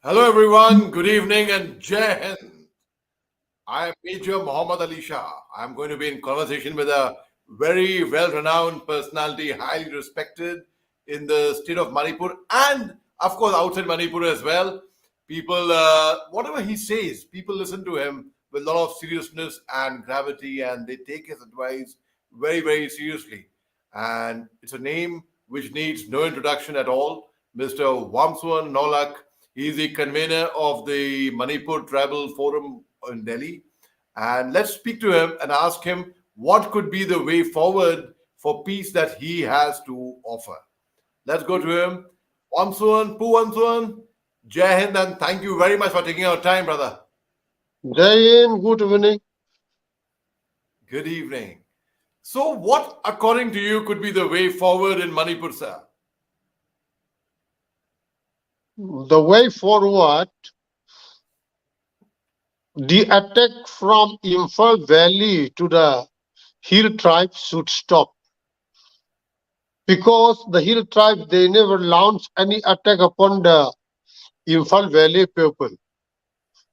Hello, everyone. Good evening and Jai Hind. I am Major Mohammed Ali Shah. I'm going to be in conversation with a very well renowned personality, highly respected in the state of Manipur and, of course, outside Manipur as well. People, whatever he says, people listen to him with a lot of seriousness and gravity, and they take his advice very, very seriously. And it's a name which needs no introduction at all. Mr. Vumsuan Naulak. He is the convener of the Manipur Tribal Forum in Delhi. And let's speak to him and ask him what could be the way forward for peace that he has to offer. Let's go to him. Wamsuan, Jai Hind, and thank you very much for taking our time, brother. Jai Hind, good evening. Good evening. So, what, according to you, could be the way forward in Manipur, sir? The way forward, the attack from Imphal Valley to the hill tribes should stop. Because the hill tribes, they never launched any attack upon the Imphal Valley people.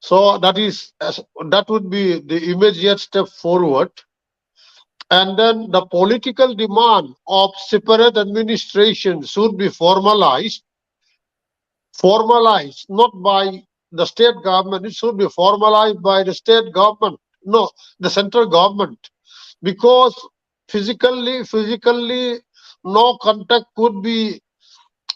So that would be the immediate step forward. And then the political demand of separate administration should be formalized, not by the state government. It should be formalized by the state government, no, the central government, because physically, no contact could be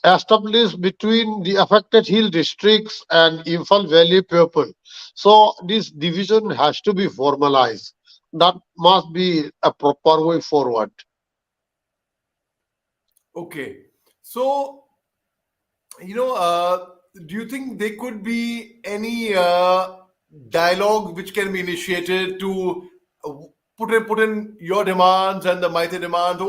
established between the affected hill districts and Imphal Valley people. So this division has to be formalized. That must be a proper way forward. Okay. So, do you think there could be any dialogue which can be initiated to uh, put in your demands and the Maite demands or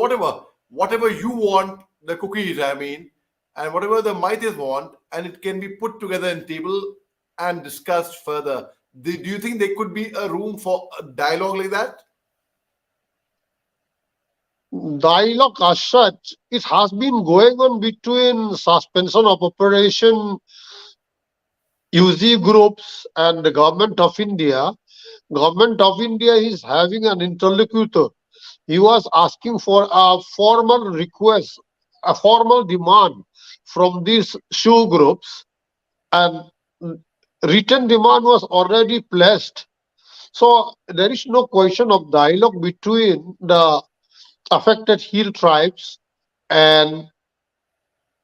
whatever you want, the cookies, I mean, and whatever the Maites want, and it can be put together in table and discussed further. Do you think there could be a room for a dialogue like that? Dialogue as such, it has been going on between suspension of operation UZ groups and the government of India. Government of India is having an interlocutor. He was asking for a formal request, a formal demand from these shoe groups, and written demand was already placed. So there is no question of dialogue between the affected hill tribes and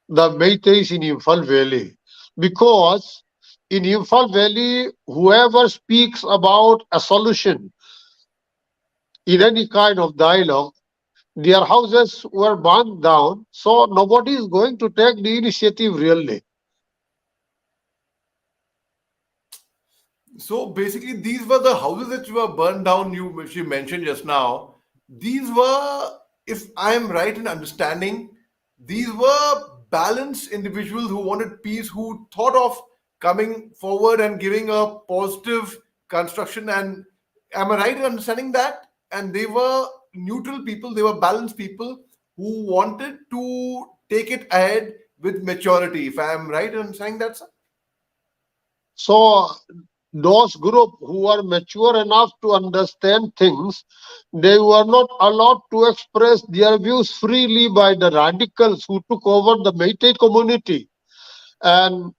the Meiteis in Imphal Valley, because in Imphal Valley, whoever speaks about a solution in any kind of dialogue, their houses were burned down, so nobody is going to take the initiative really. So basically, these were the houses that were burned down. Which you mentioned just now. These were, if I am right in understanding, these were balanced individuals who wanted peace, who thought of coming forward and giving a positive construction. And am I right in understanding that? And they were neutral people. They were balanced people who wanted to take it ahead with maturity. If I am right in understanding that, sir. So those group who are mature enough to understand things, they were not allowed to express their views freely by the radicals who took over the Meitei community and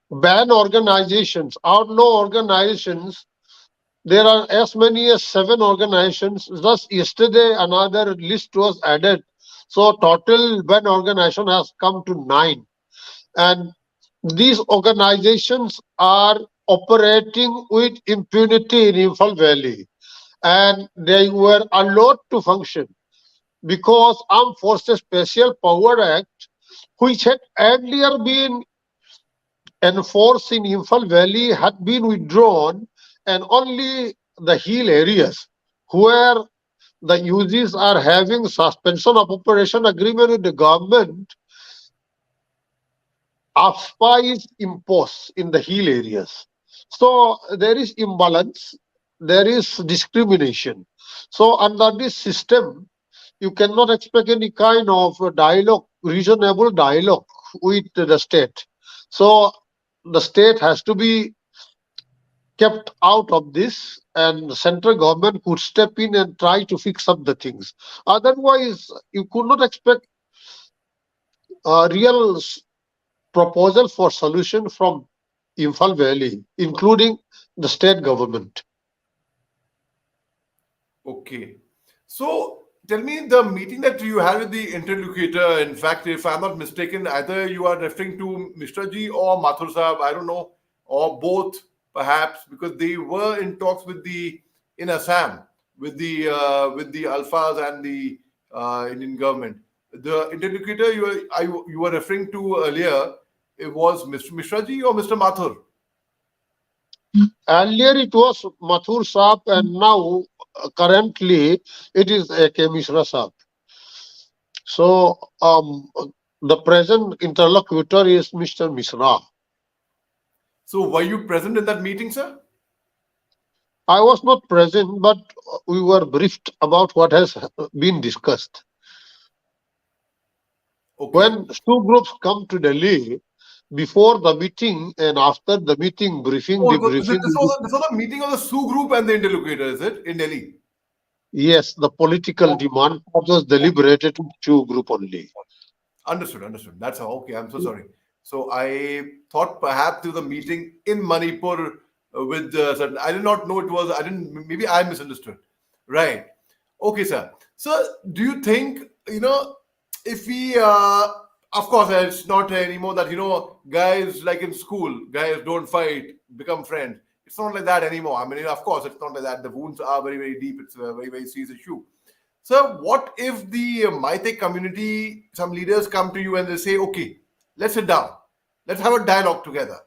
ban organizations, outlaw organizations. There are as many as 7 organizations. Just yesterday, another list was added. So total ban organization has come to 9. And these organizations are operating with impunity in Imphal Valley. And they were allowed to function because Armed Forces Special Power Act, which had earlier been enforced in Imphal Valley, had been withdrawn, and only the hill areas where the UGs are having suspension of operation agreement with the government, AFPA is imposed in the hill areas. So there is imbalance, there is discrimination. So under this system, you cannot expect any kind of dialogue, reasonable dialogue with the state. So the state has to be kept out of this, and the central government could step in and try to fix up the things. Otherwise, you could not expect a real proposal for solution from Imphal Valley, including the state government. Okay. So tell me the meeting that you had with the interlocutor. In fact, if I'm not mistaken, either you are referring to Mr. Ji or Mathur Sahab, I don't know, or both perhaps, because they were in talks with the in Assam with the Alphas and the Indian government. The interlocutor you were referring to earlier, it was Mr. Mishra Ji or Mr. Mathur? Earlier it was Mathur Saab, and now currently it is A.K. Mishra Saab. So the present interlocutor is Mr. Mishra. So were you present in that meeting, sir? I was not present, but we were briefed about what has been discussed. Okay. When two groups come to Delhi, before the meeting and after the meeting briefing, Oh, so debriefing, this was a meeting of the Sioux group and the interlocutor, is it, in Delhi? yes, the political Okay. demand was deliberated with two group only. Understood, understood. That's how. Okay, I'm so sorry. So I thought perhaps there was a meeting in Manipur with certain. I did not know it was. I didn't. Maybe I misunderstood. Right. Okay, sir. So do you think if we, of course, it's not anymore that guys like in school, guys don't fight, become friends. It's not like that anymore. I mean, of course, it's not like that. The wounds are very, very deep. It's a very, very serious issue. So, what if the Maite community, some leaders come to you and they say, okay, let's sit down, let's have a dialogue together,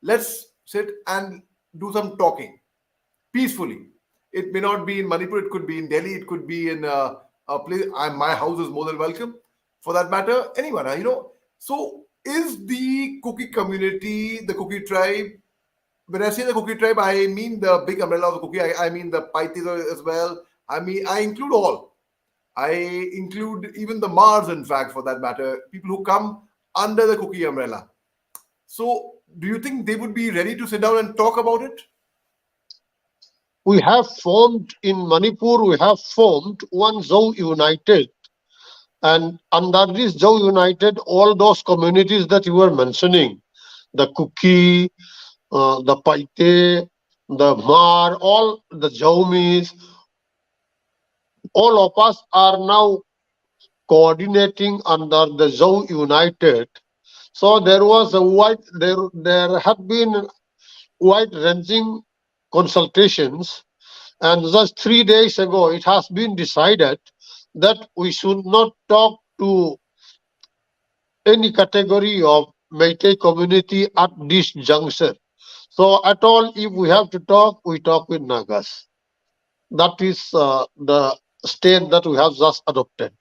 let's sit and do some talking peacefully. It may not be in Manipur, it could be in Delhi, it could be in a place. My house is more than welcome for that matter. Anyone, So, is the Kuki community, the Kuki tribe, when I say the Kuki tribe, I mean the big umbrella of the Kuki, I mean the Paitis as well. I include all. I include even the Mars, in fact, for that matter, people who come under the cookie umbrella. So, do you think they would be ready to sit down and talk about it? We have formed in Manipur, we have formed one Zhou United. And under this Zhou United, all those communities that you were mentioning, the Kuki, the Paite, the Mar, all the Jaumis, all of us are now coordinating under the Zhou United. So there was a there had been wide ranging consultations, and just 3 days ago it has been decided that we should not talk to any category of Meitei community at this juncture. So at all, if we have to talk, we talk with Nagas. That is the stand that we have just adopted.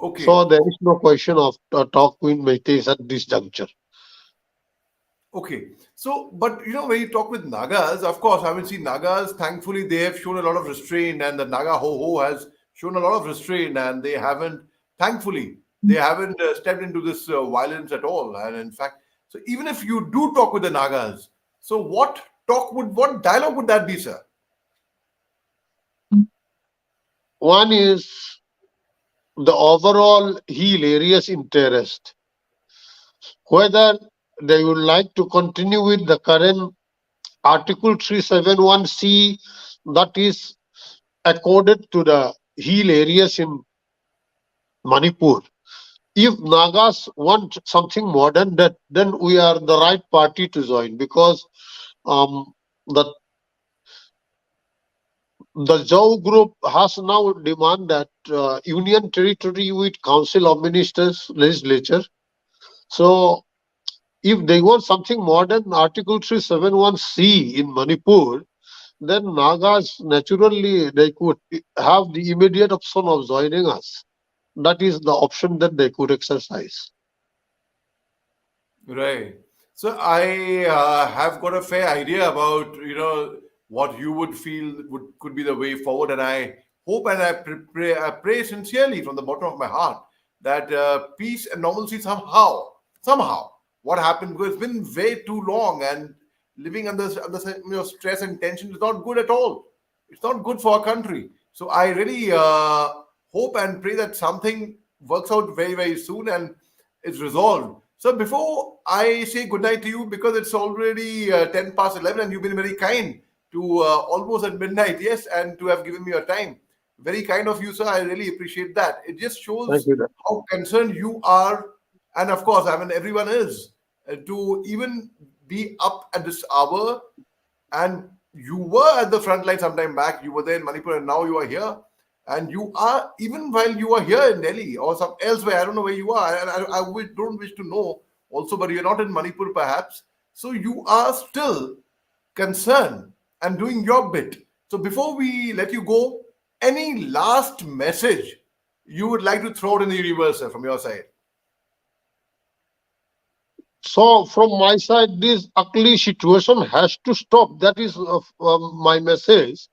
So Okay. there is no question of talk with Meiteis at this juncture. Okay. So, but when you talk with Nagas, of course, I will see Nagas, thankfully, they have shown a lot of restraint, and the Naga Ho Ho has shown a lot of restraint, and they haven't, thankfully, they haven't stepped into this violence at all. And in fact, so even if you do talk with the Nagas, so what dialogue would that be, sir? One is the overall hill areas interest, whether they would like to continue with the current Article 371C that is accorded to the hill areas in Manipur. If Nagas want something modern, then we are the right party to join, because um, the the Zhou group has now demand that union territory with Council of Ministers legislature. So if they want something modern, Article 371C in Manipur, then Nagas naturally they could have the immediate option of joining us. That is the option that they could exercise. Right. So I have got a fair idea about what you would feel could be the way forward, and I hope and I pray sincerely from the bottom of my heart that peace and normalcy somehow what happened, because it's been way too long, and living under stress and tension is not good at all. It's not good for our country. So I really hope and pray that something works out very, very soon and is resolved. So before I say goodnight to you, because it's already 10 past 11 and you've been very kind to almost at midnight, yes, and to have given me your time. Very kind of you, sir. I really appreciate that. It just Thank shows you. how concerned you are, and of course, I mean, everyone is, to even be up at this hour. And you were at the front line sometime back. You were there in Manipur, and now you are here. And you are, even while you are here in Delhi or some elsewhere, I don't know where you are. And don't wish to know also, but you're not in Manipur perhaps. So you are still concerned and doing your bit. So before we let you go, any last message you would like to throw in the universe, sir, from your side? So, from my side, this ugly situation has to stop. That is my message.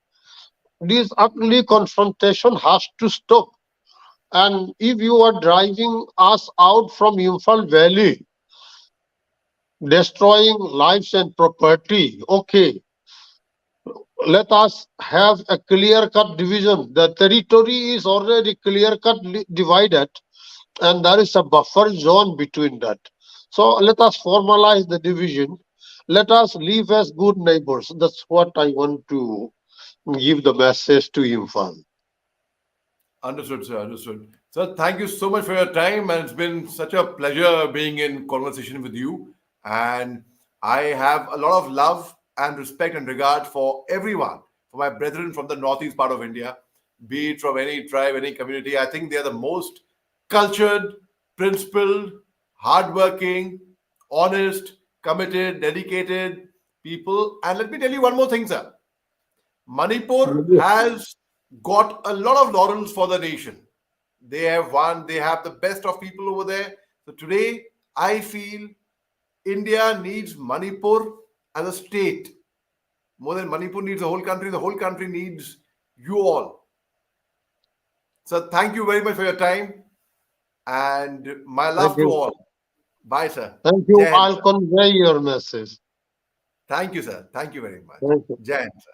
This ugly confrontation has to stop. And if you are driving us out from Imphal Valley, destroying lives and property, okay, let us have a clear-cut division. The territory is already clear-cut divided, and there is a buffer zone between that. So let us formalize the division. Let us live as good neighbors. That's what I want to give the message to Imphal. Understood, sir. Understood. Sir, thank you so much for your time, and it's been such a pleasure being in conversation with you. And I have a lot of love and respect and regard for everyone, for my brethren from the northeast part of India, be it from any tribe, any community. I think they are the most cultured, principled, hardworking, honest, committed, dedicated people. And let me tell you one more thing, sir. Manipur has got a lot of laurels for the nation. They have won, they have the best of people over there. So today, I feel India needs Manipur as a state. More than Manipur needs the whole country needs you all. So thank you very much for your time and my Thank love to you. all. Bye, sir. Thank you. Jai Hind, I'll sir. convey your message. Thank you, sir. Thank you very much. Thank you. Jai Hind, sir.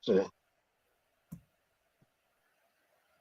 Sure.